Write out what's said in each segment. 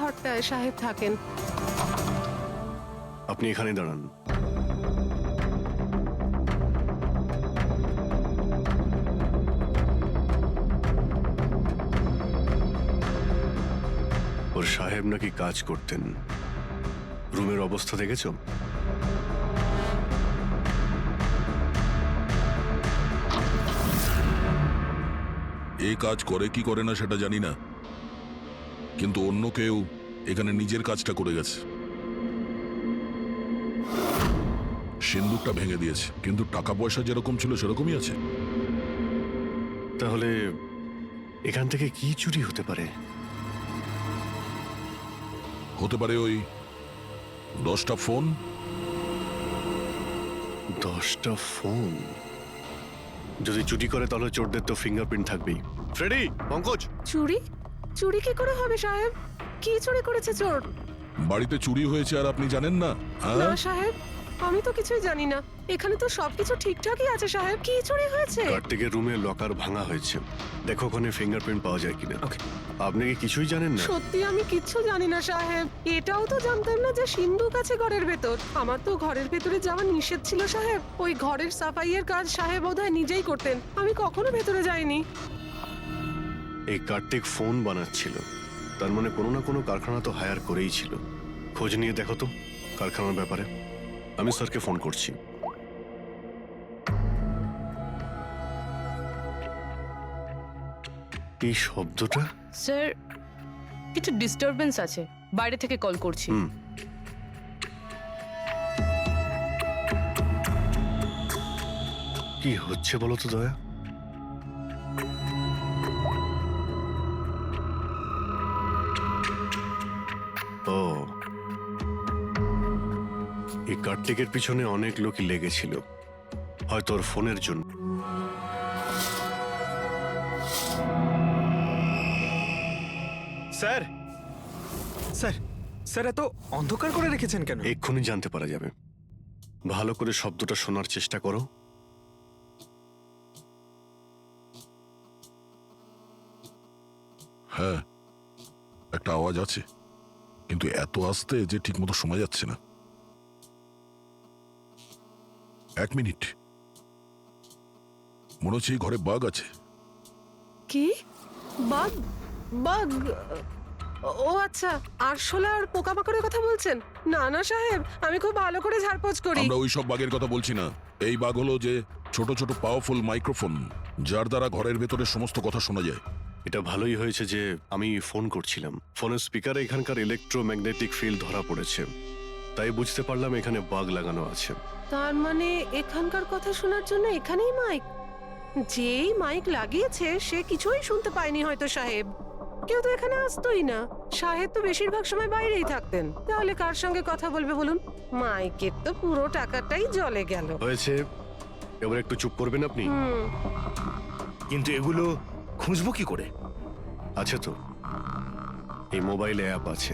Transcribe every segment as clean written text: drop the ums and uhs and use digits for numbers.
ঘরটায় সাহেব থাকেন। আপনি এখানে দাঁড়ান। ওর সাহেব নাকি কাজ করতেন। রুমের অবস্থা দেখেছো? এই কাজ করে কি করে না সেটা জানি না, কিন্তু অন্য কেউ এখানে নিজের কাজটা করে গেছে। সিন্দুকটা ভেঙে দিয়েছে, কিন্তু টাকা পয়সা যেরকম ছিল সেরকমই আছে। তাহলে এখান থেকে কি চুরি হতে পারে? হতে পারে ওই 10টা ফোন। 10টা ফোন? যদি চুরি করে তাহলে চোরদের তো ফিঙ্গারপ্রিন্ট থাকবেই। ফ্রেডি, পঙ্কজ। চুরি? চুরি কি করে হবে সাহেব? কি চুরি করেছে চোর? বাড়িতে চুরি হয়েছে আর আপনি জানেন না? না সাহেব, আমি তো কিছুই জানি না। এখানে তো সবকিছু ঠিকঠাকই আছে সাহেব। কি চুরি হয়েছে? কার্তিকের রুমে লকার ভাঙা হয়েছে, দেখো ওখানে ফিঙ্গারপ্রিন্ট পাওয়া যায় কিনা। আপনি কি কিছুই জানেন না? সত্যি আমি কিচ্ছু জানি না সাহেব। এটাও তো জানতাম না যে সিন্ধুক আছে ঘরের ভেতর। আমার তো ঘরের ভেতরে যাওয়া নিষেধ ছিল সাহেব। ওই ঘরের সাফাইয়ের কাজ সাহেব বোধহয় নিজেই করতেন, আমি কখনো ভেতরে যাইনি। এই কার্তিক ফোন বানাচ্ছিল, তার মানে কোনো না কোনো কারখানা তো হায়ার করেই ছিল। খোঁজ নিয়ে দেখো তো কারখানার ব্যাপারে। আমি স্যারকে ফোন করছি। এই শব্দটা? স্যার, কিছু ডিস্টারবেন্স আছে, বাইরে থেকে কল করছি। কি হচ্ছে বলো তো দয়া? ও, এই কার্তিকের পিছনে অনেক লোকই লেগেছিল, হয়তো ওর ফোনের জন্য। স্যার, স্যার, স্যার এত অন্ধকার করে রেখেছেন কেন? এক্ষুনি জানতে পারা যাবে। ভালো করে শব্দটা শোনার চেষ্টা করো। হ্যাঁ, একটা আওয়াজ আছে, কিন্তু এত আস্তে যে ঠিক মতো শোনা যাচ্ছে না। 1 মিনিট, মনে হচ্ছে এই ঘরে বাগ আছে। কি? বাগ? বাগ? ও আচ্ছা, আরশোলা আর পোকামাকড়ের কথা বলছেন? না না সাহেব, আমি খুব ভালো করে ঝাড়পোছ করি। আমরা ওই সব বাগের কথা বলছি না। এই বাগ হলো যে ছোট ছোট পাওয়ারফুল মাইক্রোফোন, যার দ্বারা ঘরের ভেতরে সমস্ত কথা শোনা যায়। এটা ভালোই হয়েছে যে আমি ফোন করছিলাম। ফোনের স্পিকারে এখানকার ইলেকট্রোম্যাগনেটিক ফিল্ড ধরা পড়েছে, তাই বুঝতে পারলাম এখানে বাগ লাগানো আছে। তার মানে এখানকার কথা শোনার জন্য এখানেই মাইক? যেই মাইক লাগিয়েছে সে কিছুই শুনতে পায়নি হয়তো সাহেব। কেউ তো এখানে আসতোই না। সাহেব তো বেশিরভাগ সময় বাইরেই থাকতেন, তাহলে কার সঙ্গে কথা বলবে বলুন? মাইকের তো পুরো টাকাটাই জলে গেল। হয়েছে, এবার একটু চুপ করবেন আপনি? কিন্তু এগুলো খুঁজবো কি করে? আছে তো, এই মোবাইলে অ্যাপ আছে,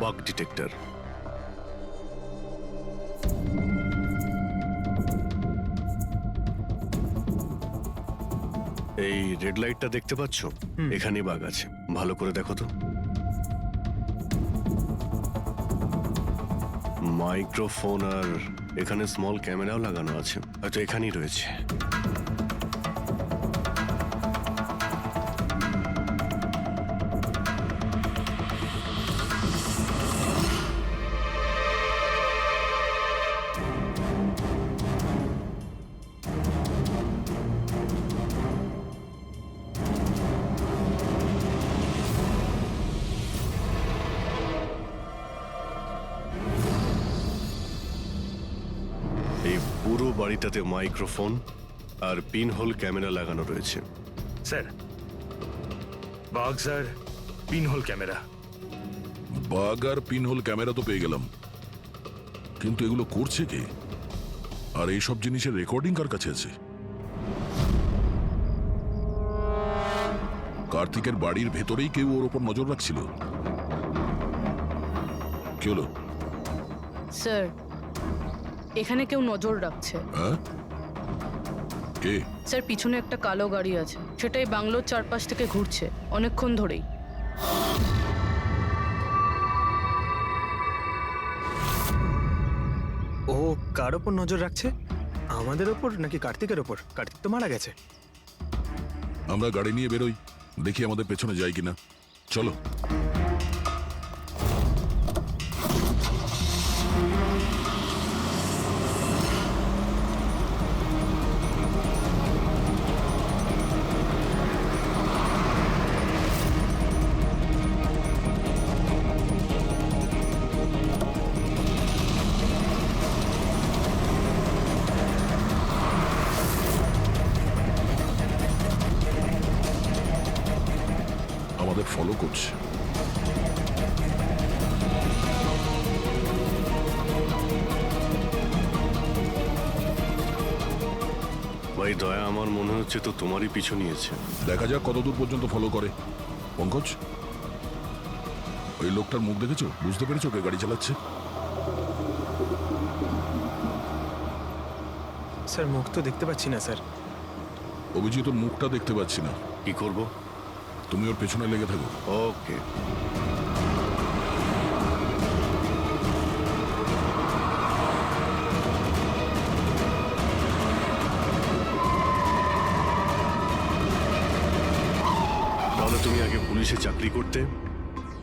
বাগ ডিটেক্টর। এই রেড লাইটটা দেখতে পাচ্ছ? এখানে বাগ আছে, ভালো করে দেখো তো। মাইক্রোফোন আর এখানে স্মল ক্যামেরাও লাগানো আছে, হয়তো এখানেই রয়েছে। এই পুরো বাড়িটাতে মাইক্রোফোন আর পিনহোল ক্যামেরা লাগানো রয়েছে। স্যার, বাগস আর পিনহোল ক্যামেরা। বাগ আর পিনহোল ক্যামেরা তো পেয়ে গেলাম, কিন্তু এগুলো করছে কে? আর এইসব জিনিসের রেকর্ডিং কার কাছে আছে? কার্তিকের বাড়ির ভেতরেই কেউ ওর ওপর নজর রাখছিল। কি হলো? স্যার, এখানে কেউ নজর রাখছে। হ্যাঁ, কে? স্যার, পিছনে একটা কালো গাড়ি আছে, সেটাই বাংলোর চারপাশ থেকে ঘুরছে অনেকক্ষণ ধরেই। ও কার ওপর নজর রাখছে, আমাদের ওপর নাকি কার্তিকের ওপর? কার্তিক তো মারা গেছে। আমরা গাড়ি নিয়ে বেরোই, দেখি আমাদের পেছনে যাই কিনা। চলো। আমাদের ফলো করছে। ভাই দয়া, আমার মনে হচ্ছে তো তোমারই পিছু নিয়েছে। দেখা যাক কতদূর পর্যন্ত ফলো করে। পঙ্কজ, ওই লোকটার মুখ দেখেছো? বুঝতে পেরেছো কে গাড়ি চালাচ্ছে? স্যার মুখ তো দেখতে পাচ্ছি না স্যার। অভিজিৎ, ওর মুখটা দেখতে পাচ্ছি না। কি করব? তুমি ওর পেছনে লেগে থাকো। ওকে। তাহলে তুমি আগে পুলিশে চাকরি করতে,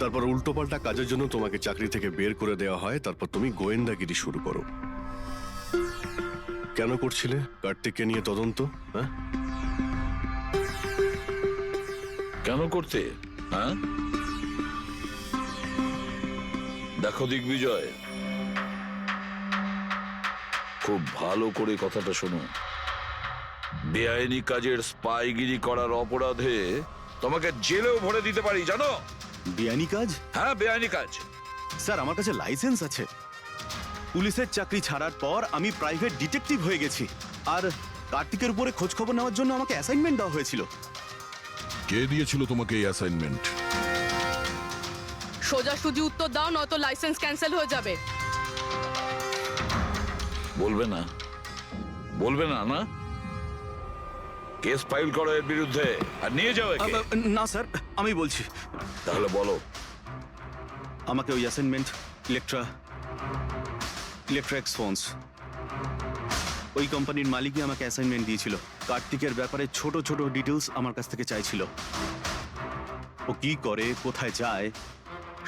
তারপর উল্টোপাল্টা কাজের জন্য তোমাকে চাকরি থেকে বের করে দেওয়া হয়, তারপর তুমি গোয়েন্দাগিরি শুরু করো। কেন করছিলে কার্তিককে নিয়ে তদন্ত? হ্যাঁ, কেন করতে? হ্যাঁ, দেখো দিগ্বিজয়, খুব ভালো করে কথাটা শোনো। বেআইনি কাজের স্পাইগিরি করার অপরাধে তোমাকে জেলেও ভরে দিতে পারি, জানো? বেআইনি কাজ? হ্যাঁ, বেআইনি কাজ। স্যার, আমার কাছে লাইসেন্স আছে। পুলিশের চাকরি ছাড়ার পর আমি প্রাইভেট ডিটেকটিভ হয়ে গেছি। আর কার্তিকের উপরে খোঁজ খবর নেওয়ার জন্য আমাকে অ্যাসাইনমেন্ট দেওয়া হয়েছিল। কে দিয়েছিল তোমাকে এই অ্যাসাইনমেন্ট? সোজাসুজি উত্তর দাও, নয়তো লাইসেন্স ক্যান্সেল হয়ে যাবে। বলবে না? বলবে না? না, কেস ফাইল করো এর বিরুদ্ধে আর নিয়ে যাও একে। না স্যার, আমি বলছি। তাহলে বলো। আমাকে ওই অ্যাসাইনমেন্ট ইলেকট্রা এক্সফোন্স, ওই কোম্পানির মালিকই আমাকে অ্যাসাইনমেন্ট দিয়েছিল। কার্তিকের ব্যাপারে ছোট ছোট ডিটেলস আমার কাছ থেকে চাইছিল। ও কি করে, কোথায় যায়,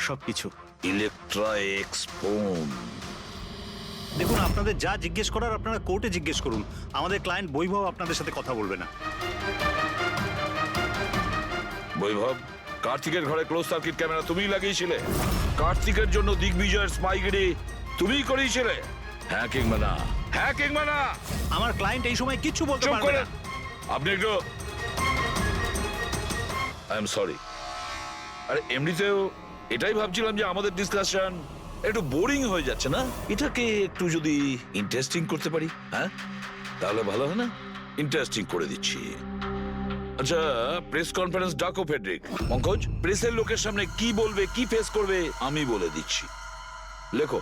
সবকিছু। ইলেকট্রা এক্সপোন। দেখুন, আপনাদের যা জিজ্ঞেস করার আপনারা কোর্টে জিজ্ঞেস করুন। আমাদের ক্লায়েন্ট বৈভব আপনাদের সাথে কথা বলবে না। বৈভব, কার্তিকের ঘরে ক্লোজ সার্কিট ক্যামেরা তুমিই লাগিয়েছিলে? কার্তিকের জন্য দিগ্বিজয়ের স্পাইগিরি তুমিই করিয়েছিলে? হ্যাঁ কিংবা না? হ্যাঁ কিংবা না? আমার ক্লায়েন্ট এই সময় কিচ্ছু বলতে চুপ পারবে করে না। আপনি একটু। I am sorry. আরে এমনিতেও এটাই ভাবছিলাম যে আমাদের ডিসকাশন একটু বোরিং হয়ে যাচ্ছে না, এটাকে একটু যদি ইন্টারেস্টিং করতে পারি, হ্যাঁ তাহলে ভালো হয় না? ইন্টারেস্টিং করে দিচ্ছি। আচ্ছা, প্রেস কনফারেন্স ডাকো ফেডরিক। পঙ্কজ, প্রেসের লোকের সামনে কি বলবে, কি ফেস করবে আমি বলে দিচ্ছি। লেখো,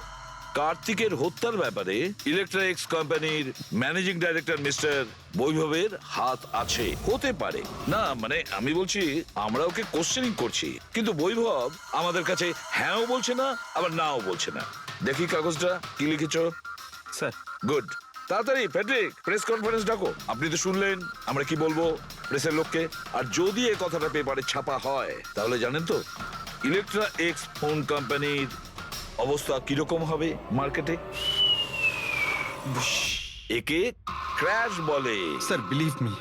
কার্তিকের হত্যার ব্যাপারে ইলেকট্রা এক্স কোম্পানির ম্যানেজিং ডাইরেক্টর মিস্টার বৈভবের হাত আছে। হতে পারে না, মানে আমি বলছি আমরা ওকে কোশ্চেনিং করছি, কিন্তু বৈভব আমাদের কাছে হ্যাঁও বলছে না আবার নাও বলছে না। দেখি কাগজটা কি লিখেছো। স্যার গুড, তাড়াতাড়ি ফেডরিক প্রেস কনফারেন্স ডাকো। আপনি তো শুনলেন আমরা কি বলবো প্রেসের লোককে। আর যদি এই কথাটা পেপারে ছাপা হয় তাহলে জানেন তো ইলেকট্রা এক্স ফোন কোম্পানির অবস্থা কিরকম হবে মার্কেটে। একে ক্র্যাশ বলে। স্যার, বিলিভ মি,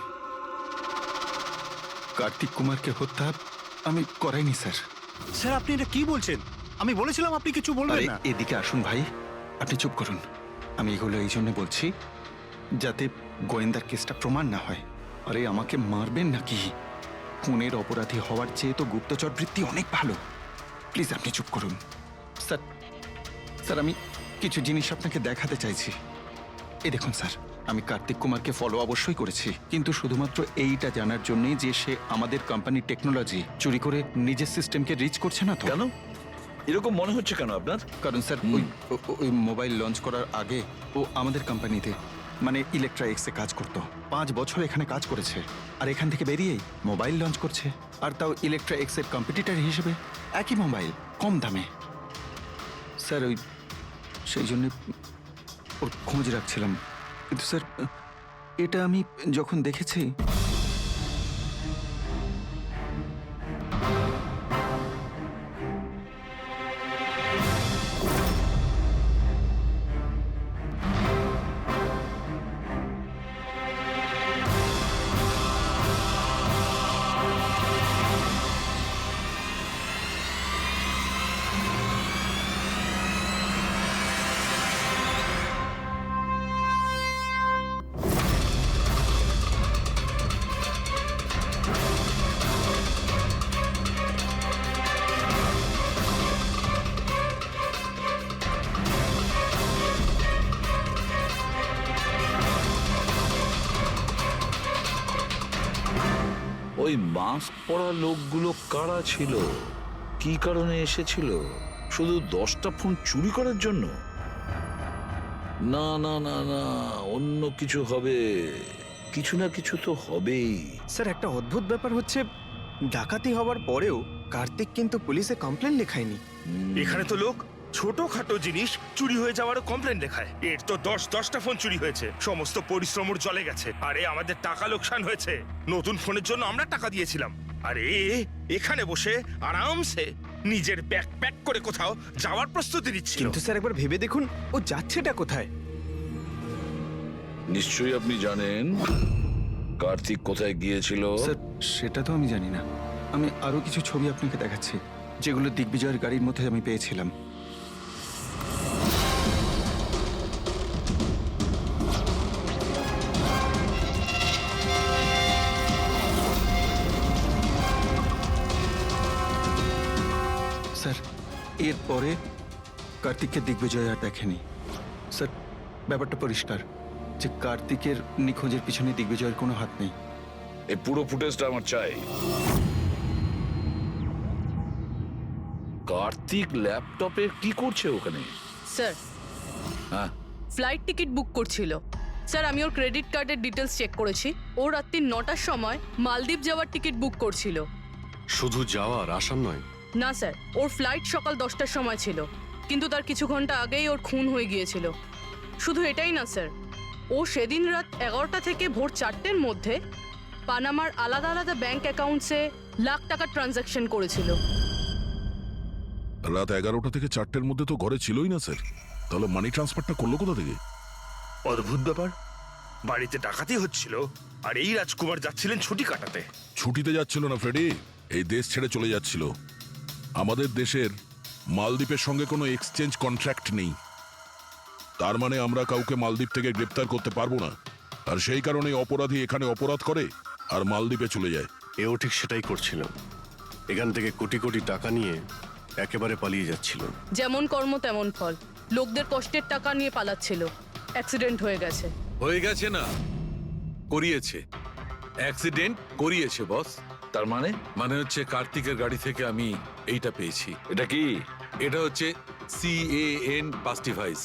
কার্তিক কুমারকে হত্যা আমি করাইনি স্যার। স্যার, আপনি এটা কি বলছেন? আমি বলেছিলাম আপনি কিছু বলবেন আরে না। এদিকে আসুন ভাই, আপনি চুপ করুন। আমি এগুলো এই জন্য বলছি যাতে গোয়েন্দার কেসটা প্রমাণ না হয়। আরে আমাকে মারবেন নাকি? খুনের অপরাধী হওয়ার চেয়ে তো গুপ্তচর বৃত্তি অনেক ভালো। প্লিজ আপনি চুপ করুন। স্যার, স্যার আমি কিছু জিনিস আপনাকে দেখাতে চাইছি। এই দেখুন স্যার, আমি কার্তিক কুমারকে ফলো অবশ্যই করেছি, কিন্তু শুধুমাত্র এইটা জানার জন্যই যে সে আমাদের কোম্পানির টেকনোলজি চুরি করে নিজের সিস্টেমকে রিচ করছে না তো। কেন এরকম মনে হচ্ছে কেন আপনার? কারণ স্যার ওই মোবাইল লঞ্চ করার আগে ও আমাদের কোম্পানিতে মানে ইলেকট্রা এক্সে কাজ করত। 5 বছর এখানে কাজ করেছে, আর এখান থেকে বেরিয়েই মোবাইল লঞ্চ করছে, আর তাও ইলেকট্রা এক্সের কম্পিটিটর হিসেবে। একই মোবাইল, কম দামে। স্যার ওই সেই জন্য ওর খোঁজ রাখছিলাম। কিন্তু স্যার, এটা আমি যখন দেখেছি, ওই মাস্ক পরা লোকগুলো কারা ছিল, কি কারণে এসেছিল? শুধু 10টা ফোন চুরি করার জন্য? না না না না, অন্য কিছু হবে, কিছু না কিছু তো হবেই। স্যার, একটা অদ্ভুত ব্যাপার হচ্ছে, ডাকাতি হওয়ার পরেও কার্তিক কিন্তু পুলিশে কমপ্লেন লেখায়নি। এখানে তো লোক ছোটখাটো জিনিস চুরি হয়ে যাওয়ারও কমপ্লেন লেখায়। এর তো 10টা ফোন চুরি হয়েছে, সমস্ত পরিশ্রম ওর জলে গেছে। আরে আমাদের টাকা লোকসান হয়েছে, নতুন ফোনের জন্য আমরা টাকা দিয়েছিলাম। আরে এখানে বসে আরামসে নিজের ব্যাগ প্যাক করে কোথাও যাওয়ার প্রস্তুতি নিচ্ছিল। কিন্তু স্যার, একবার ভেবে দেখুন ও যাচ্ছেটা কোথায়। নিশ্চয়ই আপনি জানেন কার্তিক কোথায় গিয়েছিল। স্যার সেটা তো আমি জানি না। আমি আরো কিছু ছবি আপনাকে দেখাচ্ছি, যেগুলো দিগ্বিজয়ের গাড়ির মধ্যে আমি পেয়েছিলাম। স্যার, এরপরে কার্তিককে দিগ্বিজয় আর দেখেনি। স্যার, ব্যাপারটা পরিষ্কার যে কার্তিকের নিখোঁজের পিছনে দিগ্বিজয়ের কোনো হাত নেই। এই পুরো ফুটেজটা আমার চাই। কার্তিক ল্যাপটপে কি করছে ওখানে? স্যার, হ্যাঁ, ফ্লাইট টিকিট বুক করছিল। স্যার, আমি ওর ক্রেডিট কার্ডের ডিটেলস চেক করেছি। ও রাত্রি 9টার সময় মালদ্বীপ যাওয়ার টিকিট বুক করছিল। শুধু যাওয়ার, আসার নয়? না স্যার, ওর ফ্লাইট সকাল 10টার সময় ছিল, কিন্তু তার কিছু ঘন্টা আগেই ওর খুন হয়ে গিয়েছিল। শুধু এটাই না স্যার, ও সেদিন রাত 11টা থেকে ভোর 4টের মধ্যে পানামার আলাদা আলাদা ব্যাংক অ্যাকাউন্টসে লাখ টাকার ট্রানজ্যাকশন করেছিল। রাত 11টা থেকে 4টের মধ্যে তো ঘরে ছিলই না স্যার। তাহলে মানি ট্রান্সফারটা করলো কোথা থেকে? অদ্ভুত ব্যাপার, বাড়িতে ডাকাতি হচ্ছিল আর এই রাজকুমার যাচ্ছিলেন ছুটি কাটাতে। ছুটিতে যাচ্ছিল না ফ্রেডি, এই দেশ ছেড়ে চলে যাচ্ছিল। আমাদের দেশের মালদ্বীপের সঙ্গে কোনো এক্সচেঞ্জ কন্ট্রাক্ট নেই, তার মানে আমরা কাউকে মালদ্বীপ থেকে গ্রেপ্তার করতে পারবো না। আর সেই কারণে অপরাধী এখানে অপরাধ করে আর মালদ্বীপে চলে যায়। এও ঠিক সেটাই করছিল, এখান থেকে কোটি কোটি টাকা নিয়ে একেবারে পালিয়ে যাচ্ছিল। যেমন কর্ম তেমন ফল, লোকদের কষ্টের টাকা নিয়ে পালাচ্ছিল। অ্যাক্সিডেন্ট হয়ে গেছে। হয়ে গেছে না, করিয়েছে। অ্যাক্সিডেন্ট করিয়েছে বস। তার মানে? মানে হচ্ছে কার্তিকের গাড়ি থেকে আমি এইটা পেয়েছি। এটা কি? এটা হচ্ছে CAN পাস্টিভাইজ।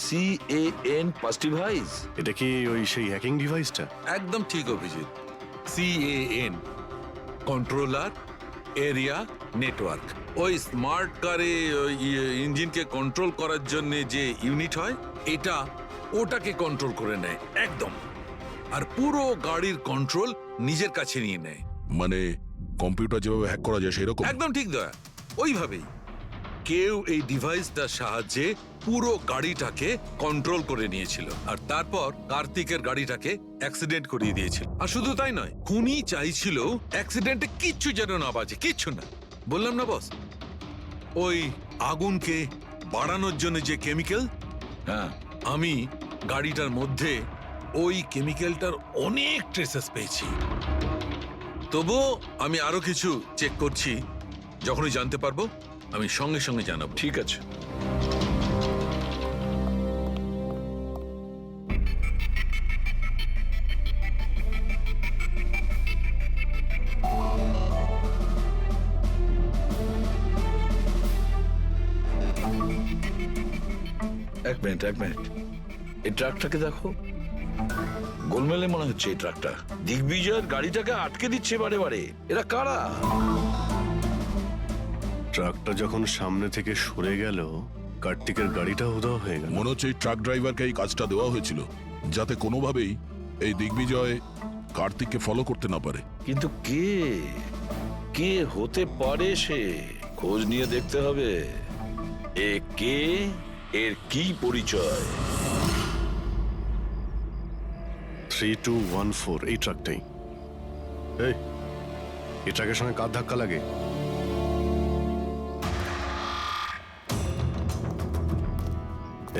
CAN পাস্টিভাইজ? এটা কি ওই সেই হ্যাকিং ডিভাইসটা? একদম ঠিক Abhijit. CAN controller area network. ওই স্মার্ট কারে ইঞ্জিনকে কন্ট্রোল করার জন্য যে ইউনিট হয়, এটা ওটাকে কন্ট্রোল করে নেয় একদম। আর পুরো গাড়ির কন্ট্রোল নিজের কাছে নিয়ে নেয়। মানে কম্পিউটার যেভাবে হ্যাক করা যায় সেরকম? একদম ঠিক দয়া, ওইভাবেই। কেউ এই ডিভাইসটার সাহায্যে পুরো গাড়িটাকে কন্ট্রোল করে নিয়েছিল আর তারপর কার্তিকের গাড়িটাকে অ্যাক্সিডেন্ট করিয়ে দিয়েছিল। আর শুধু তাই নয়, খুনি চাইছিল অ্যাক্সিডেন্টে কিচ্ছু যেন না বাজে, কিচ্ছু না। বললাম না বস, ওই আগুনকে বাড়ানোর জন্য যে কেমিক্যাল, হ্যাঁ, আমি গাড়িটার মধ্যে ওই কেমিক্যালটার অনেক ট্রেসেস পেয়েছি। তবুও আমি আরো কিছু চেক করছি, যখনই জানতে পারবো আমি সঙ্গে সঙ্গে জানাবো। ঠিক আছে। এক মিনিট এই ট্রাকটাকে দেখো, গোলমেলে মনে হচ্ছে এই ট্রাকটা। দিগ্বিজয়ের গাড়িটাকে আটকে দিচ্ছে বারে বারে। এরা কারা? ট্রাকটা যখন সামনে থেকে সরে গেল, কার্তিকের গাড়িটা উধাও হয়ে গেল। মনে হচ্ছে এই ট্রাক ড্রাইভারকে এই কাজটা দেওয়া হয়েছিল যাতে কোনোভাবেই এই দিগ্বিজয় কার্তিককে ফলো করতে না পারে। কিন্তু কে কে হতে পারে সে খোঁজ নিয়ে দেখতে হবে। এ কে, এর কি পরিচয়? 3214 এই ট্রাকটাই। এই ট্রাকের সঙ্গে কার ধাক্কা লাগে?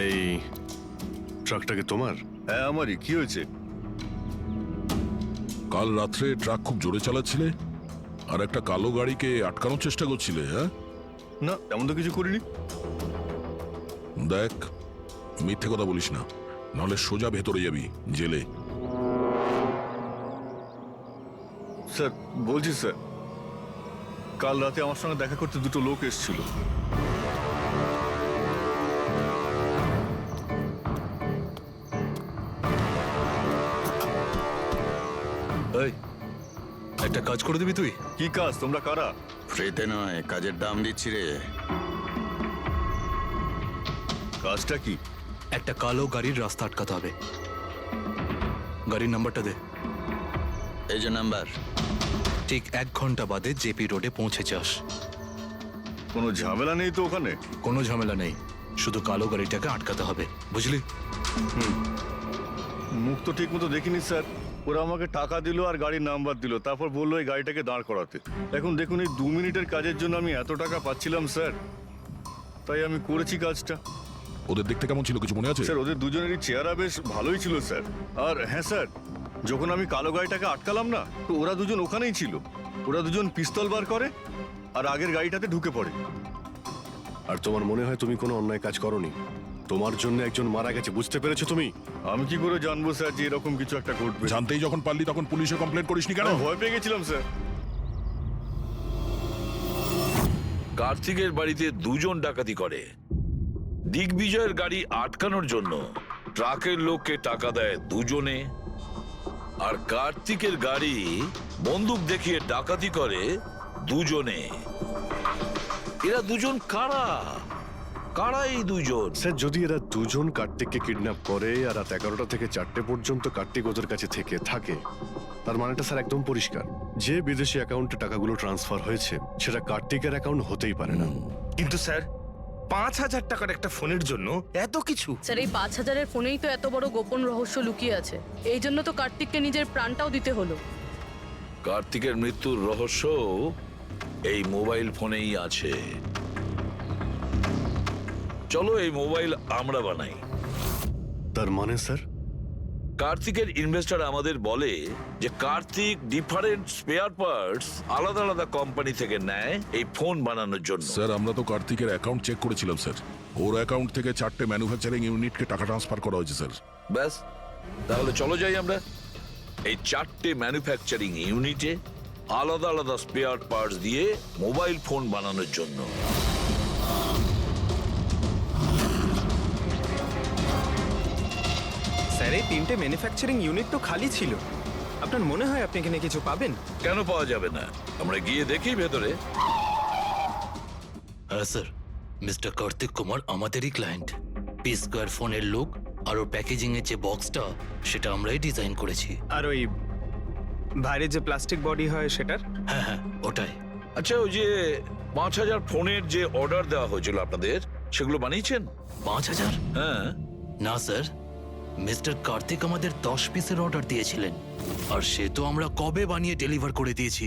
এই ট্রাকটাকে তোমার? হ্যাঁ আমারই। কি হয়েছে? কাল রাত্রে ট্রাক খুব জোরে চালাচ্ছিলে আর একটা কালো গাড়িকে আটকানোর চেষ্টা করছিলে। হ্যাঁ, না তেমন তো কিছু করিনি। দেখ, মিথ্যে কথা বলিস না, নাহলে সোজা ভেতরে যাবি জেলে। স্যার বলছি স্যার, কাল রাতে আমার সঙ্গে দেখা করতে দুটো লোক এসেছিল। একটা কাজ করে দিবি তুই? কি কাজ? তোমরা কারা? ফ্রিতে নয়, কাজের দাম দিচ্ছি রে। কাজটা কি? একটা কালো গাড়ির রাস্তা আটকাতে হবে। গাড়ির নাম্বারটা দে। এই যে নাম্বার। ঠিক 1 ঘন্টা বাদে জেপি রোডে পৌঁছে যাস। কোনো ঝামেলা নেই তো ওখানে? কোনো ঝামেলা নেই, শুধু কালো গাড়িটাকে আটকাতে হবে, বুঝলি? মুখ তো ঠিক মতো দেখিনি স্যার। ওরা আমাকে টাকা দিল আর গাড়ির নাম্বার দিল, তারপর বললো এই গাড়িটাকে দাঁড় করাতে। এখন দেখুন, এই 2 মিনিটের কাজের জন্য আমি এত টাকা পাচ্ছিলাম স্যার, তাই আমি করেছি কাজটা। ওদের দেখতে কেমন ছিল কিছু মনে আছে? স্যার ওদের দুজনেরই চেহারা বেশ ভালোই ছিল স্যার। আর হ্যাঁ স্যার, যখন আমি কালো গাড়িটাকে আটকালাম না, তো ওরা দুজন ওখানেই ছিল। ওরা দুজন পিস্তল বার করে আর আগের গাড়িটাতে ঢুকে পড়ে। আর তোমার মনে হয় তুমি কোনো অন্যায় কাজ করনি? তোমার জন্য একজন মারা গেছে, বুঝতে পেরেছো তুমি? আমি কি করে জানবো স্যার যে এরকম কিছু একটা ঘটবে? জানতেই যখন পারলি তখন পুলিশে কমপ্লেন করিসনি কেন? আমি ভয় পেয়ে গেছিলাম স্যার। কার্তিকের বাড়িতে 2 জন ডাকাতি করে। দিগ্বিজয়ের গাড়ি আটকানোর জন্য ট্রাকের লোককে টাকা দেয় 2 জনে, আর কার্তিকের গাড়ি বন্দুক দেখিয়ে ডাকাতি করে 2 জনে। এরা 2 জন কারা? কারা এই 2 জন? স্যার, যদি এরা 2 জন কার্তিককে কিডন্যাপ করে আর রাত 11টা থেকে 4টে পর্যন্ত কার্তিক ওদের কাছে থাকে, তার মানেটা স্যার একদম পরিষ্কার। যে বিদেশি অ্যাকাউন্টে টাকাগুলো ট্রান্সফার হয়েছে সেটা কার্তিকের অ্যাকাউন্ট হতেই পারে না। কিন্তু স্যার 5,000 টাকার একটা ফোনের জন্য এত কিছু? স্যার, এই 5,000-এর ফোনেই তো এত বড় গোপন রহস্য লুকিয়ে আছে। এই জন্য তো কার্তিককে নিজের প্রাণটাও দিতে হলো। কার্তিকের মৃত্যুর রহস্য এই মোবাইল ফোনেই আছে। চলো এই মোবাইল আমরা বানাই। তার মানে স্যার? কার্তিকের ইনভেস্টর আমাদের বলে যে কার্তিক ডিফারেন্ট স্পেয়ার পার্টস আলাদা আলাদা কোম্পানি থেকে নেয় এই ফোন বানানোর জন্য। স্যার, আমরা তো কার্তিকের অ্যাকাউন্ট চেক করেছিলাম স্যার। ওর অ্যাকাউন্ট থেকে 4টে ম্যানুফ্যাকচারিং ইউনিটকে টাকা ট্রান্সফার করা হয়েছে স্যার। ব্যাস, তাহলে চলো যাই আমরা এই 4টে ম্যানুফ্যাকচারিং ইউনিটে আলাদা আলাদা স্পেয়ার পার্টস দিয়ে মোবাইল ফোন বানানোর জন্য। স্যার, এই 3টে ম্যানুফ্যাকচারিং ইউনিট তো খালি ছিল। আপনার মনে হয় আপনি এখানে কিছু পাবেন? কেন পাওয়া যাবে না? আমরা গিয়ে দেখি ভেতরে। হ্যাঁ স্যার, মিস্টার কার্তিক কুমার আমাদেরই ক্লায়েন্ট। পি স্কোয়ার ফোনের লোক, আর ওর প্যাকেজিং এর যে বক্সটা সেটা আমরাই ডিজাইন করেছি। আর ওই বাইরে যে প্লাস্টিক বডি হয় সেটার? হ্যাঁ হ্যাঁ, ওটাই। আচ্ছা, ওই যে 5,000 ফোনের যে অর্ডার দেওয়া হয়েছিল আপনাদের, সেগুলো বানিয়েছেন? 5,000? হ্যাঁ। না স্যার, মিস্টার কার্তিক আমাদের 10 পিসের অর্ডার দিয়েছিলেন, আর সে তো আমরা কবে বানিয়ে ডেলিভার করে দিয়েছি।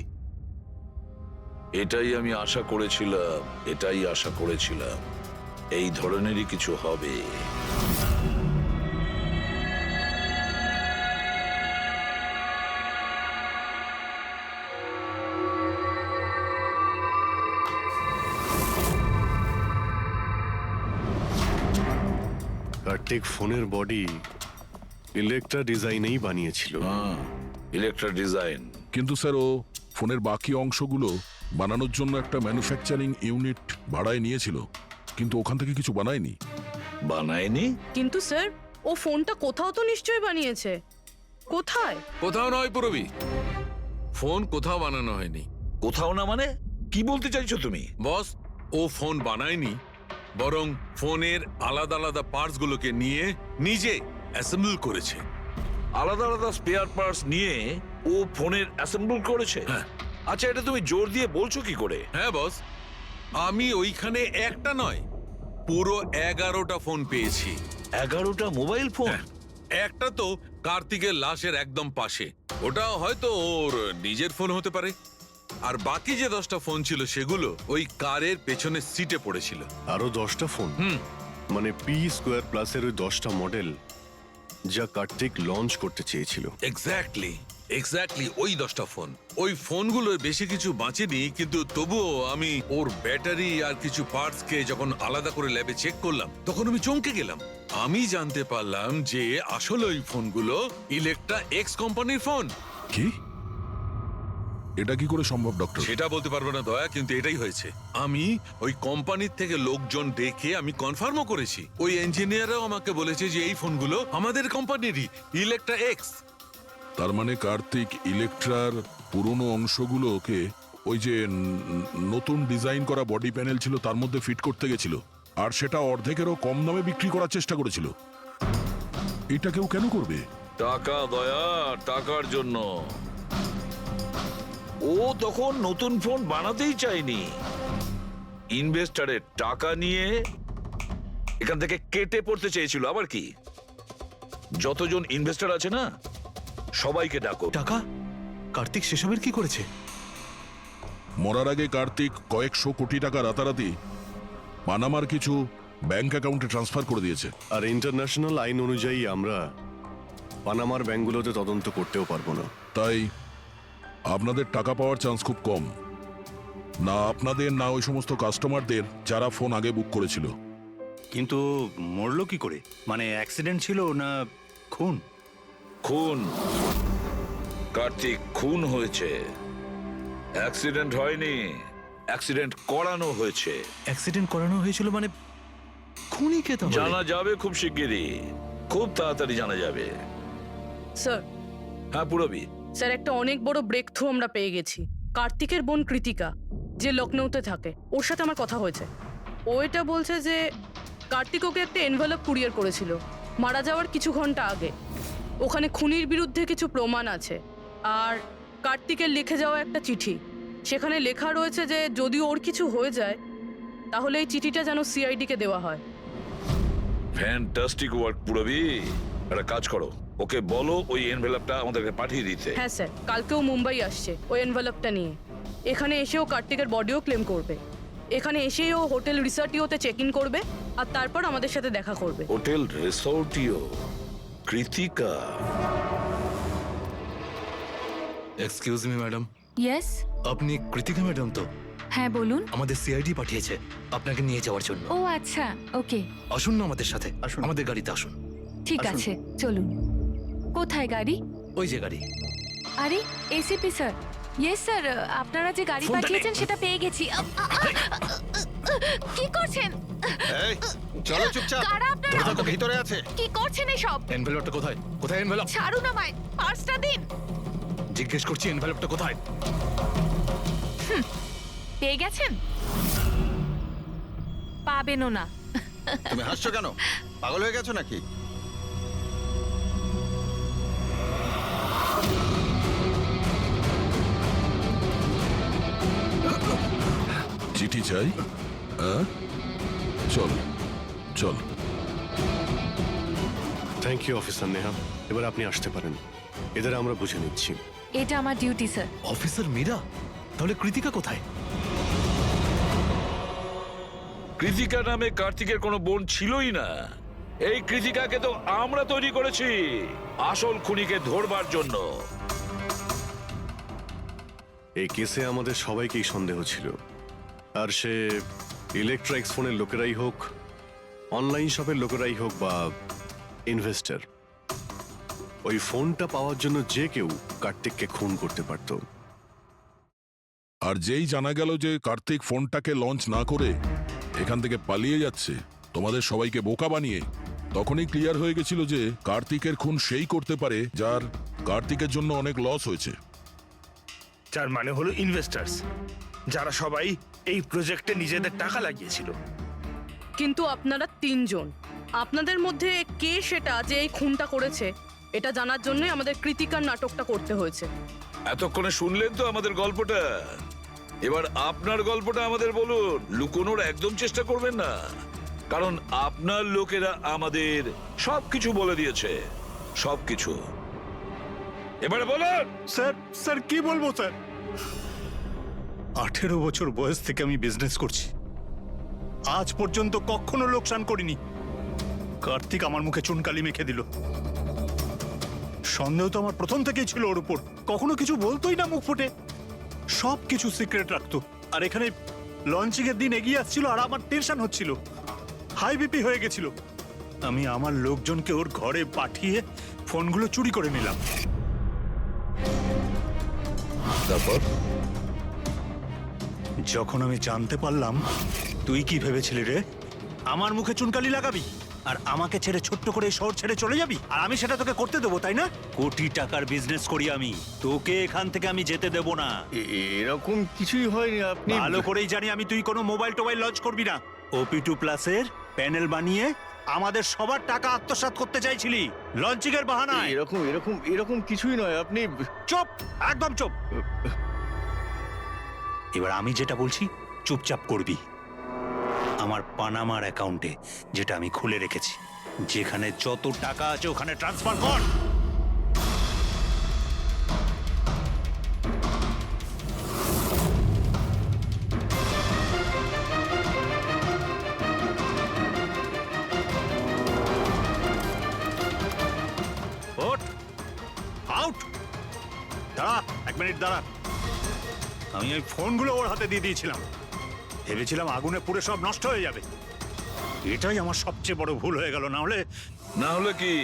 এটাই আমি আশা করেছিলাম, এই ধরনেরই কিছু হবে। কার্তিক ফোনের বডি ইলেকট্রা ডিজাইনেই বানিয়েছিল। Electra design. কিন্তু স্যার, ও ফোনের বাকি অংশগুলো বানানোর জন্য একটা ম্যানুফ্যাকচারিং ইউনিট ভাড়ায় নিয়েছিল, কিন্তু ওখান থেকে কিছু বানায়নি। বানায়নি? কিন্তু স্যার, ও ফোনটা কোথাও তো নিশ্চয়ই বানিয়েছে। কোথায়? কোথাও নয় পুরবি, ফোন কোথাও বানানো হয়নি। কোথাও না মানে কি বলতে চাইছো তুমি? বস, ও ফোন বানায়নি, বরং ফোনের আলাদা আলাদা পার্টস গুলোকে নিয়ে নিজে অ্যাসেম্বল করেছে। আলাদা আলাদা স্পেয়ার পার্টস নিয়ে ও ফোনের অ্যাসেম্বল করেছে? হ্যাঁ। আচ্ছা, এটা তুমি জোর দিয়ে বলছো কি করে? হ্যাঁ বস, আমি ওইখানে একটা নয় পুরো 11টা ফোন পেয়েছি। 11টা মোবাইল ফোন? হ্যাঁ, একটা তো কার্তিকের লাশের একদম পাশে, ওটা হয়তো ওর নিজের ফোন হতে পারে। আর বাকি যে 10টা ফোন ছিল সেগুলো ওই কারের পেছনের সিটে পড়েছিল। আরো 10টা ফোন? মানে পি স্কোয়ার প্লাসের ওই 10টা মডেল যা কার্তিক লঞ্চ করতে চেয়েছিল। এক্স্যাক্টলি ওই 10টা ফোন। ওই ফোনগুলোর বেশি কিছু বাঁচেনি, কিন্তু তবুও আমি ওর ব্যাটারি আর কিছু পার্টস কে যখন আলাদা করে ল্যাবে চেক করলাম তখন আমি চমকে গেলাম। আমি জানতে পারলাম যে আসলে ওই ফোনগুলো ইলেকট্রা এক্স কোম্পানির ফোন। কি? এটা কি করে সম্ভব ডক্টর? সেটা বলতে পারবো না দয়া, কিন্তু এটাই হয়েছে। আমি ওই কোম্পানির থেকে লোকজন ডেকে আমি কনফার্মও করেছি। ওই ইঞ্জিনিয়াররাও আমাকে বলেছে যে এই ফোনগুলো আমাদের কোম্পানিরই, ইলেকট্রা এক্স। তার মানে কার্তিক ইলেকট্রার পুরনো অংশগুলোকে ওই যে নতুন ডিজাইন করা বডি প্যানেল ছিল তার মধ্যে ফিট করতে গেছিল, আর সেটা অর্ধেকেরও কম দামে বিক্রি করার চেষ্টা করেছিল। এটা কেউ কেন করবে? টাকা দয়া, টাকার জন্য। ও তখন নতুন ফোন বানাতেই চায়নি, ইনভেস্টারের টাকা নিয়ে এখান থেকে কেটে পড়তে চেয়েছিল। আবার কি, যতজন ইনভেস্টর আছে না সবাইকে ডাকো। টাকা? কার্তিক সেসবের কি করেছে? মরার আগে কার্তিক কয়েকশো কোটি টাকা রাতারাতি পানামার কিছু ব্যাংক অ্যাকাউন্টে ট্রান্সফার করে দিয়েছে। আর ইন্টারন্যাশনাল আইন অনুযায়ী আমরা পানামার ব্যাংকগুলোতে তদন্ত করতেও পারবো না। তাই আপনাদের টাকা পাওয়ার চান্স খুব কম। না আপনাদের, না ওই সমস্ত কাস্টমারদের যারা ফোন আগে বুক করেছিল। কিন্তু মরলো কি করে? মানে অ্যাক্সিডেন্ট ছিল না খুন? খুন। কার্তিক খুন হয়েছে, অ্যাক্সিডেন্ট হয়নি। অ্যাক্সিডেন্ট করানো হয়েছে। অ্যাক্সিডেন্ট করানো হয়েছিল মানে খুনি কে? তাহলে জানা যাবে খুব শিগগিরই, খুব তাড়াতাড়ি জানা যাবে। স্যার, হ্যাঁ পুরবি। স্যার, একটা অনেক বড় ব্রেক থ্রু আমরা পেয়ে গেছি। কার্তিকের বোন কৃতিকা, যে লখনৌতে থাকে, ওর সাথে আমার কথা হয়েছে। ও এটা বলছে যে কার্তিক ওকে একটা এনভেলপ কুরিয়ার করেছিল মারা যাওয়ার কিছু ঘন্টা আগে। ওখানে খুনির বিরুদ্ধে কিছু প্রমাণ আছে, আর কার্তিকের লিখে যাওয়া একটা চিঠি। সেখানে লেখা রয়েছে যে যদি ওর কিছু হয়ে যায় তাহলে এই চিঠিটা যেন সিআইডিকে দেওয়া হয়। ফ্যান্টাস্টিক ওয়ার্ক পুরবি। একটা কাজ করো, ওকে বলো ওই এনভেলপটা আমাদেরকে পাঠিয়ে দিতে। হ্যাঁ স্যার, কালকেও মুম্বাই আসছে ওই এনভেলপটা নিয়ে। এখানে এসেও কার্তিকের বডিও ক্লেম করবে। এখানে এসেই ও হোটেল রিসর্টিওতে চেক ইন করবে, আর তারপর আমাদের সাথে দেখা করবে। Hotel Resortio? Kritika? Excuse me madam. Yes, আপনি কৃতিকা ম্যাডাম তো? হ্যাঁ বলুন। আমাদের সিআইডি পাঠিয়েছে আপনাকে নিয়ে যাওয়ার জন্য। ও আচ্ছা, ওকে। আসুন না আমাদের সাথে, আসুন। আমাদের গাড়িতে আসুন। ঠিক আসুন। আছে, চলুন। কোথায় গাড়ি? ওই যে গাড়ি। আরে এসিপি স্যার। ইয়েস স্যার, আপনারা যে গাড়ি ফোনটা পাঠিয়েছেন সেটা পেয়ে গেছি। কি করছেন? চলো চুপচাপ। কারা আপনারা? ভিতরে আছে। কি করছেন এসব? এনভেলপটা কোথায়? কোথায় এনভেলপ? ছাড়ুন আমায়, পার্সটা দিন। জিজ্ঞেস করছি এনভেলপটা কোথায়? পেয়ে গেছেন? পাবেনও না। তুমি হাসছো কেন? পাগল হয়ে গেছো নাকি? চিঠি চাই? হ্যাঁ, চল চল। থ্যাংক ইউ অফিসার নেহা, এবার আপনি আসতে পারেন। এদের আমরা বুঝে নিচ্ছি। এটা আমার ডিউটি স্যার। অফিসার মীরা? তাহলে কৃতিকা কোথায়? কৃতিকা নামে কার্তিকের কোনো বোন ছিলই না। এই কৃতিকাকে তো আমরা তৈরি করেছি আসল খুনিকে ধরবার জন্য। এই কেসে আমাদের সবাইকেই সন্দেহ ছিল, আর সে ইলেকট্রিক্স ফোনের লোকেরাই হোক, অনলাইন শপের লোকেরাই হোক, বা ইনভেস্টর। ওই ফোনটা পাওয়ার জন্য যে কেউ কার্তিককে খুন করতে পারত। আর যেই জানা গেল যে কার্তিক ফোনটাকে লঞ্চ না করে এখান থেকে পালিয়ে যাচ্ছে তোমাদের সবাইকে বোকা বানিয়ে, তখনই ক্লিয়ার হয়ে গেছিল যে কার্তিকের খুন সেই করতে পারে যার কার্তিকের জন্য অনেক লস হয়েছে। যার মানে হলো ইনভেস্টার্স, যারা সবাই এই প্রজেক্টে নিজেদের টাকা লাগিয়েছিল। কিন্তু আপনারা তিনজন, আপনাদের মধ্যে কে সেটা যে এই খুনটা করেছে এটা জানার জন্যই আমাদের কৃতিকার নাটকটা করতে হয়েছে। এতক্ষণে শুনলেন তো আমাদের গল্পটা, এবার আপনার গল্পটা আমাদের বলুন। লুকোনোর একদম চেষ্টা করবেন না, কারণ আপনার লোকেরা আমাদের সবকিছু বলে দিয়েছে, সবকিছু। এবারে বলুন। স্যার স্যার কি বলবো স্যার, 18 বছর বয়স থেকে আমি বিজনেস করছি, আজ পর্যন্ত কখনো লোকসান করিনি। কার্তিক আমার মুখে চুনকালি মেখে দিল। সন্দেহ তো আমার প্রথম থেকেই ছিল ওর উপর, কখনো কিছু বলতোই না মুখ ফুটে, সব কিছু সিক্রেট রাখতো। আর এখানে লঞ্চিং এর দিন এগিয়ে আসছিল আর আমার টেনশন হচ্ছিল, হাই বিপি হয়ে গেছিল। আমি আমার লোকজনকে ওর ঘরে পাঠিয়ে ফোনগুলো চুরি করে নিলাম। তারপর যখন আমি জানতে পারলাম, তুই কি ভেবেছিলি রে, আমার মুখে চুনকালি লাগাবি আর আমাকে ছেড়ে ছোট্ট করে এই শহর ছেড়ে চলে যাবি, আর আমি সেটা তোকে করতে দেবো তাই না? কোটি টাকার বিজনেস করি আমি, তোকে এখান থেকে আমি যেতে দেবো না। এরকম কিছুই হয়নি, আপনি ভালো করেই জানি আমি তুই কোনো মোবাইল টোবাইল লঞ্চ করবি না। OP2 প্লাসের প্যানেল বানিয়ে আমাদের সবার টাকা আত্মসাৎ করতে চাইছিলি লঞ্চিং এর বাহানায়। এরকম এরকম এরকম কিছুই নয়, আপনি চুপ, একদম চুপ। এবার আমি যেটা বলছি চুপচাপ করবি। আমার পানামার অ্যাকাউন্টে, যেটা আমি খুলে রেখেছি, যেখানে যত টাকা আছে ওখানে ট্রান্সফার কর। ওঠ, আউট। দাঁড়া, 1 মিনিট দাঁড়া। আমি ওই ফোনগুলো ওর হাতে দিয়ে দিয়েছিলাম, ভেবেছিলাম আগুনে পুড়ে সব নষ্ট হয়ে যাবে। এটাই আমার সবচেয়ে বড় ভুল হয়ে গেল, না হলে কি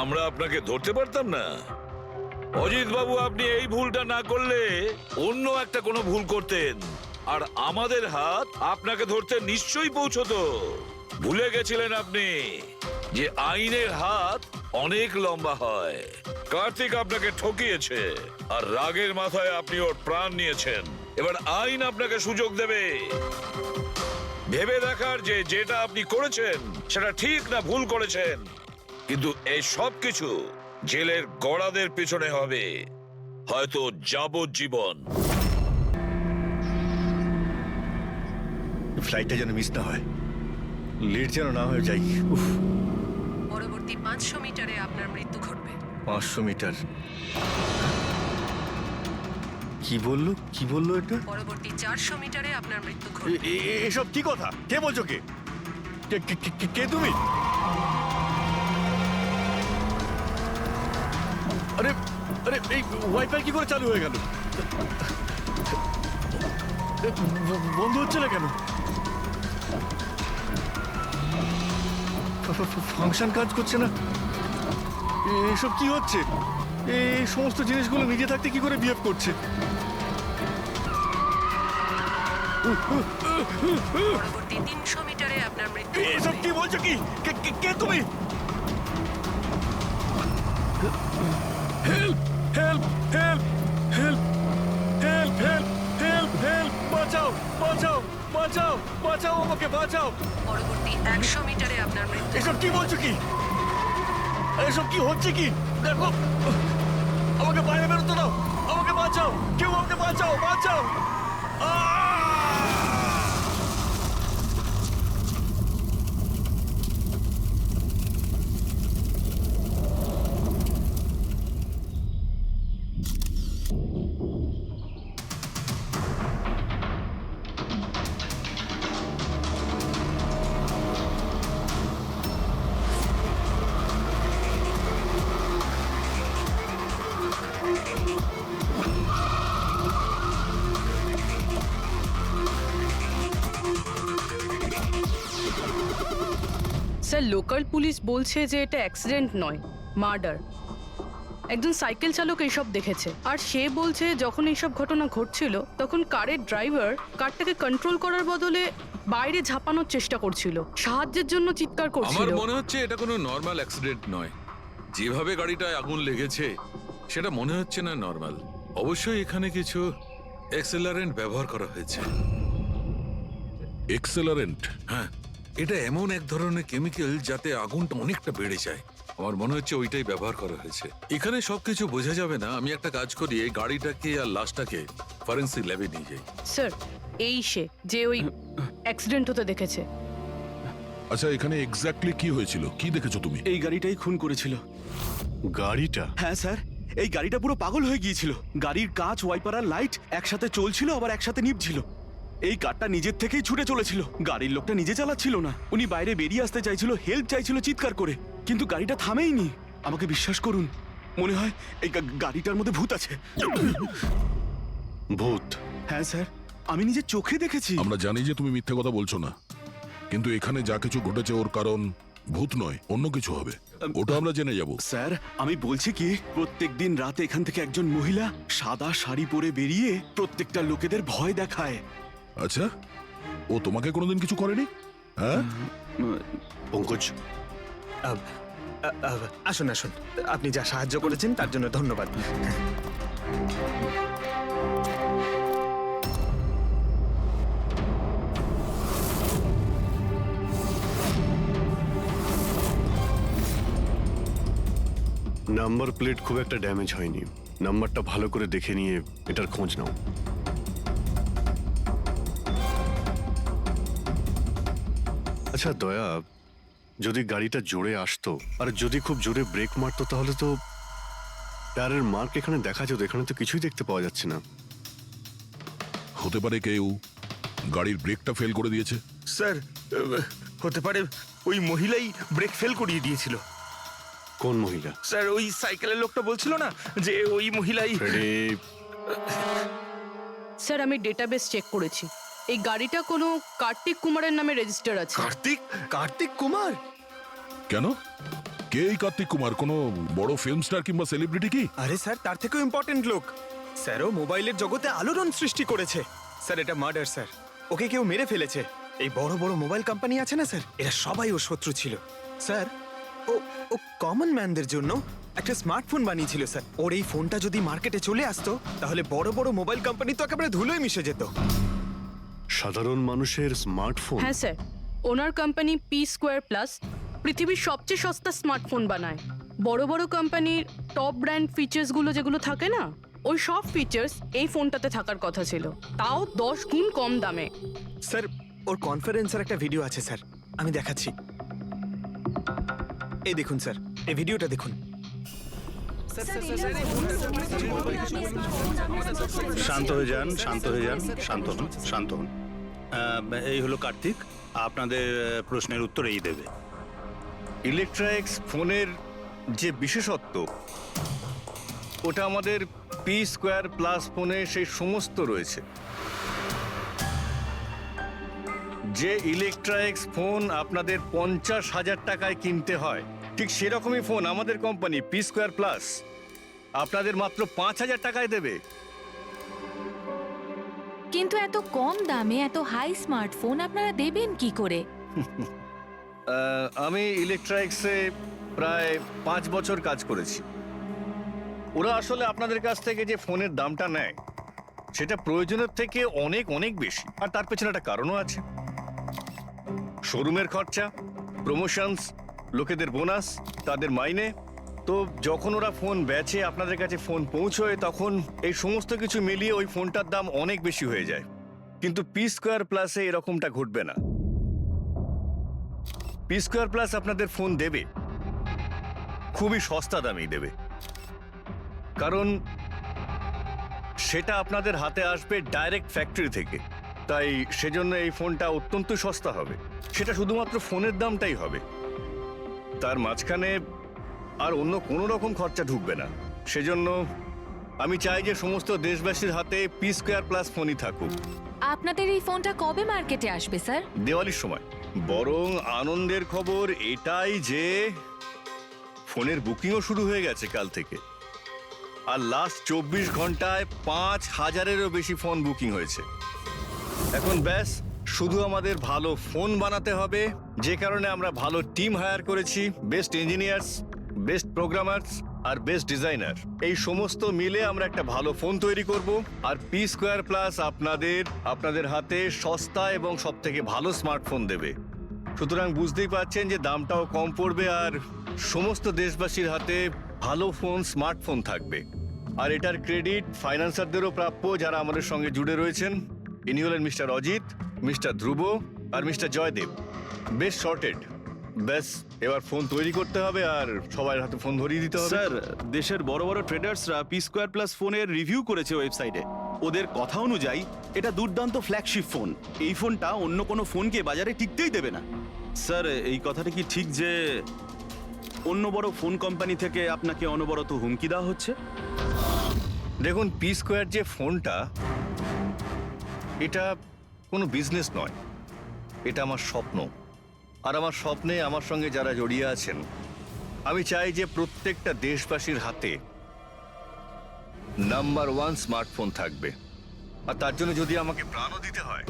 আমরা আপনাকে ধরতে পারতাম না? অজিত বাবু, আপনি এই ভুলটা না করলে অন্য একটা কোনো ভুল করতেন, আর আমাদের হাত আপনাকে ধরতে নিশ্চয়ই পৌঁছতো। ভুলে গেছিলেন আপনি যে আইনের হাত অনেক লম্বা হয়। কার্তিক আপনাকে ঠকিয়েছে, আর রাগের মাথায় আপনি ওর প্রাণ নিয়েছেন। এবার আইন আপনাকে সুযোগ দেবে ভেবে দেখার যে যেটা আপনি করেছেন সেটা ঠিক না ভুল করেছেন। কিন্তু এই সব কিছু জেলের গড়াদের পিছনে হবে, হয়তো যাবজ্জীবন। ফ্লাইটটা যেন মিস না হয়, লেট যেন না হয়ে যাই। পরবর্তী 500 মিটারে আপনার মৃত্যু ঘটবে। 500 মিটার? কি বললো এটা? পরবর্তী 400 মিটারে আপনার মৃত্যু ঘটবে। এসব কি কথা? কে বলছো? কে তুমি? আরে আরে, এই ওয়াইফাই কি করে চালু হয়ে গেল? বন্ধ হচ্ছে না কেন? ফাংশন কাজ করছে না? এসব কি হচ্ছে? এই সমস্ত জিনিসগুলো নিজে থাকতে কি করে বিহেভ করছে? পরবর্তী 300 মিটারে আপনার মৃত্যু ঘটবে। এসব কি বলছো? কি কে তুমি? Help help help help help help help help বাঁচাও বাঁচাও বাঁচাও বাঁচাও আমাকে বাঁচাও। পরবর্তী 100 মিটারে আপনার মৃত্যু। এসব কি বলছো? কি এসব কি হচ্ছে? কি দেখো, আমাকে বাইরে বেরোতে দাও, আমাকে বাঁচাও, কেউ আমাকে বাঁচাও, বাঁচাও। স্যার, লোকাল পুলিশ বলছে যে এটা অ্যাক্সিডেন্ট নয়, মার্ডার। একজন সাইকেল চালক এইসব দেখেছে, আর সে বলছে যখন এইসব ঘটনা ঘটছিল তখন কারের ড্রাইভার কারটাকে কন্ট্রোল করার বদলে বাইরে ঝাঁপানোর চেষ্টা করছিল, সাহায্যের জন্য চিৎকার করছিল। আমার মনে হচ্ছে এটা কোনো নর্মাল অ্যাক্সিডেন্ট নয়। যেভাবে গাড়িটায় আগুন লেগেছে সেটা মনে হচ্ছে না নর্মাল। অবশ্যই এখানে কিছু অ্যাক্সেলারেন্ট ব্যবহার করা হয়েছে। এক্সেলারেন্ট? হ্যাঁ, এটা এমন এক ধরনের কেমিক্যাল যাতে আগুনটা অনেকটা বেড়ে যায়। আমার মনে হচ্ছে ওইটাই ব্যবহার করা হয়েছে। এখানে সবকিছু বোঝা যাবে না। আমি একটা কাজ করি, এই গাড়িটাকে আর লাশটাকে ফরেন্সিক ল্যাবে নিয়ে যাই। স্যার এই সে যে ওই অ্যাক্সিডেন্ট হতে দেখেছে। আচ্ছা, এখানে এক্স্যাক্টলি কি হয়েছিল? কি দেখেছো তুমি? এই গাড়িটাই খুন করেছিল। গাড়িটা? হ্যাঁ স্যার, এই গাড়িটা পুরো পাগল হয়ে গিয়েছিল। গাড়ির কাঁচ, ওয়াইপার আর লাইট একসাথে চলছিল, আবার একসাথে নিভছিল। এই কারটা নিজের থেকেই ছুটে চলেছিল। গাড়ির লোকটা নিজে চালাচ্ছিল না, উনি বাইরে বেরিয়ে আসতে চাইছিল, হেল্প চাইছিল চিৎকার করে, কিন্তু গাড়িটা থামেইনি। আমাকে বিশ্বাস করুন, মনে হয় এই গাড়িটার মধ্যে ভূত আছে। ভূত? হ্যাঁ স্যার, আমি নিজের চোখে দেখেছি। আমরা জানি যে তুমি মিথ্যে কথা বলছো না, কিন্তু এখানে যা কিছু ঘটেছে ওর কারণ ভূত নয়, অন্য কিছু হবে। ওটা আমরা জেনে যাব। স্যার আমি বলছি কি, প্রত্যেকদিন রাতে এখান থেকে একজন মহিলা সাদা শাড়ি পরে বেরিয়ে প্রত্যেকটা লোকেদের ভয় দেখায়। আচ্ছা, ও তোমাকে কোনোদিন কিছু করেনি? হ্যাঁ পঙ্কজ, আসুন আসুন, আপনি যা সাহায্য করেছেন তার জন্য ধন্যবাদ। নাম্বার প্লেট খুব একটা ড্যামেজ হয়নি। নাম্বারটা ভালো করে দেখে নিয়ে এটার খোঁজ নাও। আচ্ছা দয়া, যদি গাড়িটা জোরে আসতো আর যদি খুব জোরে ব্রেক মারতো তাহলে তো টায়ারের মার্ক এখানে দেখা যেত। এখানে তো কিছুই দেখতে পাওয়া যাচ্ছে না। হতে পারে কেউ গাড়ির ব্রেকটা ফেল করে দিয়েছে। স্যার, হতে পারে ওই মহিলাই ব্রেক ফেল করিয়ে দিয়েছিল। কোন মহিলা? স্যার, ওই সাইকেলের লোকটা বলছিল না যে ওই মহিলাই। স্যার আমি ডেটাবেস চেক করেছি, এই গাড়িটা কোনো কার্তিক কুমারের নামে রেজিস্টার আছে। কার্তিক কুমার? কেন? কে এই কার্তিক কুমার? কোনো বড় ফিল্ম স্টার কিংবা সেলিব্রিটি কি? আরে স্যার, তার থেকেও ইম্পর্টেন্ট লোক। স্যারও মোবাইলের জগতে আলোড়ন সৃষ্টি করেছে। স্যার এটা মার্ডার স্যার, ওকে কেউ মেরে ফেলেছে। এই বড় বড় মোবাইল কোম্পানি আছে না স্যার, এরা সবাই ওর শত্রু ছিল স্যার। ও ও কমন ম্যানদের জন্য একটা স্মার্টফোন বানিয়েছিল স্যার। ওর এই ফোনটা যদি মার্কেটে চলে আসতো তাহলে বড় বড় মোবাইল কোম্পানি তো একেবারে ধুলোয় মিশে যেত। সাধারণ মানুষের স্মার্টফোন? হ্যাঁ স্যার, ওনার কোম্পানি পি স্কোয়ার প্লাস পৃথিবীর সবচেয়ে সস্তা স্মার্টফোন বানায়। বড় বড় কোম্পানির টপ ব্র্যান্ড ফিচার্সগুলো যেগুলো থাকে না, ওই সব ফিচার্স এই ফোনটাতে থাকার কথা ছিল, তাও 10 গুণ কম দামে। স্যার ওর কনফারেন্সের একটা ভিডিও আছে স্যার, আমি দেখাচ্ছি। এই দেখুন স্যার, এই ভিডিওটা দেখুন। শান্ত হয়ে যান, শান্ত হয়ে যান, শান্ত হন, শান্ত হন। এই হলো কার্তিক, আপনাদের প্রশ্নের উত্তর এই দেবে। ইলেকট্রনিক্স ফোনের যে বিশেষত্ব, ওটা আমাদের পি স্কোয়ার প্লাস ফোনে সেই সমস্ত রয়েছে। যে ইলেকট্রনিক্স ফোন আপনাদের 50,000 টাকায় কিনতে হয়, ঠিক সেরকমই ফোন আমাদের কোম্পানি পি স্কোয়ার প্লাস আপনাদের মাত্র 5,000 টাকায় দেবে। কিন্তু এত কম দামে এত হাই স্মার্টফোন আপনারা দেবেন কি করে? আমি ইলেকট্রনিক্সে প্রায় 5 বছর কাজ করেছি। ওরা আসলে আপনাদের কাছ থেকে যে ফোনের দামটা নেয় সেটা প্রয়োজনের থেকে অনেক অনেক বেশি, আর তার পেছনে একটা কারণও আছে। শোরুমের খরচা, প্রমোশনস, লোকেদের বোনাস, তাদের মাইনে। তো যখন ওরা ফোন বেচে, আপনাদের কাছে ফোন পৌঁছয়, তখন এই সমস্ত কিছু মিলিয়ে ওই ফোনটার দাম অনেক বেশি হয়ে যায়। কিন্তু পি স্কোয়ার প্লাসে এরকমটা ঘটবে না। পি স্কোয়ার প্লাস আপনাদের ফোন দেবে খুবই সস্তা দামেই দেবে, কারণ সেটা আপনাদের হাতে আসবে ডাইরেক্ট ফ্যাক্টরি থেকে। তাই সেজন্য এই ফোনটা অত্যন্ত সস্তা হবে। সেটা শুধুমাত্র ফোনের দামটাই হবে, তার মাঝখানে আর অন্য কোনো রকম খরচা ঢুকবে না। সেজন্য আমি চাই যে সমস্ত দেশবাসীর হাতে পি স্কোয়ার প্লাস ফোনই থাকুক। আপনাদের এই ফোনটা কবে মার্কেটে আসবে স্যার? দিওয়ালির সময়। বরং আনন্দের খবর এটাই যে ফোনের বুকিংও শুরু হয়ে গেছে কাল থেকে। আর লাস্ট 24 ঘন্টায় 5,000-এরও বেশি ফোন বুকিং হয়েছে। এখন ব্যাস শুধু আমাদের ভালো ফোন বানাতে হবে, যে কারণে আমরা ভালো টিম হায়ার করেছি, বেস্ট ইঞ্জিনিয়ার্স, বেস্ট প্রোগ্রামার্স আর বেস্ট ডিজাইনার, এই সমস্ত মিলে আমরা একটা ভালো ফোন তৈরি করব। আর পি স্কোয়ার প্লাস আপনাদের হাতে সস্তা এবং সব থেকে ভালো স্মার্টফোন দেবে। সুতরাং বুঝতেই পারছেন যে দামটাও কম পড়বে আর সমস্ত দেশবাসীর হাতে ভালো ফোন, স্মার্টফোন থাকবে। আর এটার ক্রেডিট ফাইন্যান্সারদেরও প্রাপ্য যারা আমাদের সঙ্গে জুড়ে রয়েছেন। ইনি হলেন মিস্টার অজিত, মিস্টার ধ্রুব আর মিস্টার জয়দেব। বেশ শর্টেড। ব্যাস, এবার ফোন তৈরি করতে হবে আর সবার হাতে ফোন ধরিয়ে দিতে হবে। স্যার, দেশের বড় বড় ট্রেডার্সরা পি স্কোয়ার প্লাস ফোনের রিভিউ করেছে ওয়েবসাইটে। ওদের কথা অনুযায়ী এটা দুর্দান্ত ফ্ল্যাগশিপ ফোন। এই ফোনটা অন্য কোনো ফোনকে বাজারে টিকতেই দেবে না। স্যার, এই কথাটা কি ঠিক যে অন্য বড় ফোন কোম্পানি থেকে আপনাকে অনবরত হুমকি দেওয়া হচ্ছে? দেখুন, পি স্কোয়ার যে ফোনটা, এটা কোনো বিজনেস নয়, এটা আমার স্বপ্ন। আর আমার স্বপ্নে আমার সঙ্গে যারা জড়িয়ে আছেন, আমি চাই যে প্রত্যেকটা দেশবাসীর হাতে নাম্বার 1 স্মার্টফোন থাকবে। আর তার জন্য যদি আমাকে প্রাণও দিতে হয়,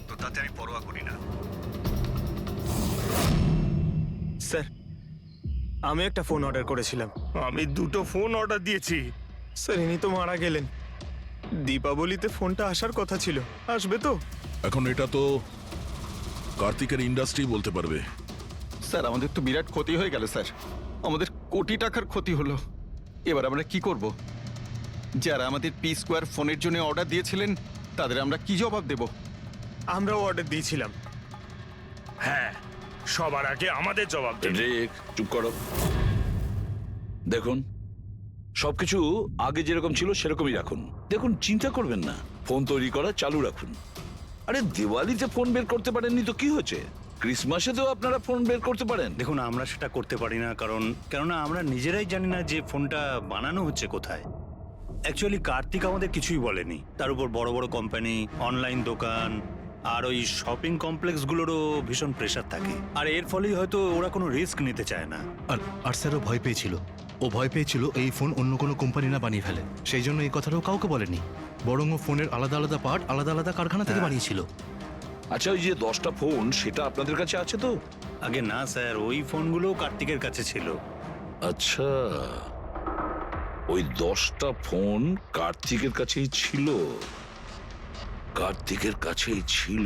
তো তাতে আমি পরোয়া করি না। স্যার, আমি একটা ফোন অর্ডার করেছিলাম। আমি 2টো ফোন অর্ডার দিয়েছি। স্যার, ইনি তো মারা গেলেন। দীপাবলিতে ফোনটা আসার কথা ছিল, আসবে তো? এখন এটা তো কার্তিকের ইন্ডাস্ট্রি বলতে পারবে। স্যার, আমাদের তো বিরাট ক্ষতি হয়ে গেল স্যার। আমাদের কোটি টাকার ক্ষতি হলো। এবার আমরা কি করব? যারা আমাদের পি স্কোয়ার ফোনের জন্য অর্ডার দিয়েছিলেন তাদের আমরা কি জবাব দেব? আমরাও অর্ডার দিয়েছিলাম। হ্যাঁ, সবার আগে আমাদের জবাব দিন। ফ্রেডরিক, চুপ করো। দেখুন, সবকিছু আগে যেরকম ছিল সেরকমই রাখুন। দেখুন, চিন্তা করবেন না, ফোন তৈরি করা চালু রাখুন। আরে, দিওয়ালিতে ফোন বের করতে পারেননি তো কি হয়েছে? ক্রিসমাসেতেও আপনারা ফোন বের করতে পারেন। দেখুন, আমরা সেটা করতে পারি না কেননা আমরা নিজেরাই জানি না যে ফোনটা বানানো হচ্ছে কোথায়। অ্যাকচুয়ালি কার্তিক আমাদের কিছুই বলেনি। তার উপর বড় বড় কোম্পানি, অনলাইন দোকান আর ওই শপিং কমপ্লেক্সগুলোরও ভীষণ প্রেশার থাকে। আর এর ফলেই হয়তো ওরা কোনো রিস্ক নিতে চায় না। আর স্যারও ভয় পেয়েছিল। ও ভয় পেয়েছিল এই ফোন অন্য কোনো কোম্পানি না বানিয়ে ফেলে, সেই জন্য এই কথাটাও কাউকে বলেনি। বরং ও ফোনের আলাদা আলাদা পার্ট আলাদা আলাদা কারখানা থেকে বানিয়েছিল। আচ্ছা, ওই যে 10টা ফোন, সেটা আপনাদের কাছে আছে তো? আগে না স্যার, ওই ফোনগুলো কার্তিকের কাছে ছিল। আচ্ছা, ওই 10টা ফোন কার্তিকের কাছেই ছিল। কার্তিকের কাছেই ছিল।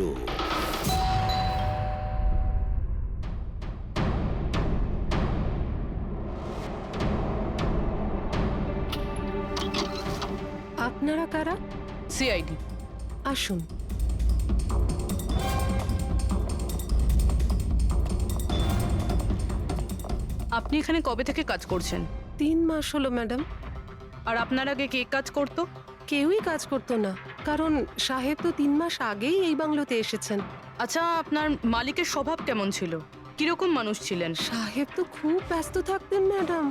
আপনারা কারা? সিআইডি। আসুন। আপনি এখানে কবে থেকে কাজ করছেন? 3 মাস হলো ম্যাডাম। আর আপনার আগে কে কাজ করতো? কেউই কাজ করতো না, কারণ সাহেব তো 3 মাস আগেই এই বাংলোতে এসেছেন। আচ্ছা, আপনার মালিকের স্বভাব কেমন ছিল? কিরকম মানুষ ছিলেন? সাহেব তো খুব ব্যস্ত থাকতেন ম্যাডাম।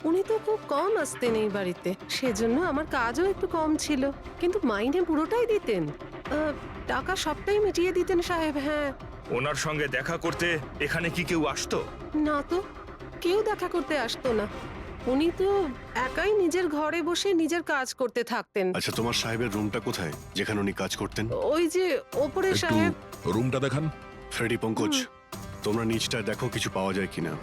উনি তো খুব কম আসতেন এই বাড়িতে, সেজন্য আমার কাজও একটু কম ছিল। কিন্তু মাইনে পুরোটাই দিতেন, টাকা সবটাই মিটিয়ে দিতেন সাহেব। হ্যাঁ। ওনার সঙ্গে দেখা করতে এখানে কি কেউ আসতো? না তো, কেউ দেখা করতে আসতো না। উনি তো একাই নিজের ঘরে বসে নিজের কাজ করতে থাকতেন। আচ্ছা, তোমার সাহেবের রুমটা কোথায় যেখানে উনি কাজ করতেন? ওই যে ওপরে একটু সাহেব। রুমটা দেখান। ফ্রেডি, পঙ্কজ, তোমরা নিচটা দেখো কিছু পাওয়া যায় কিনা।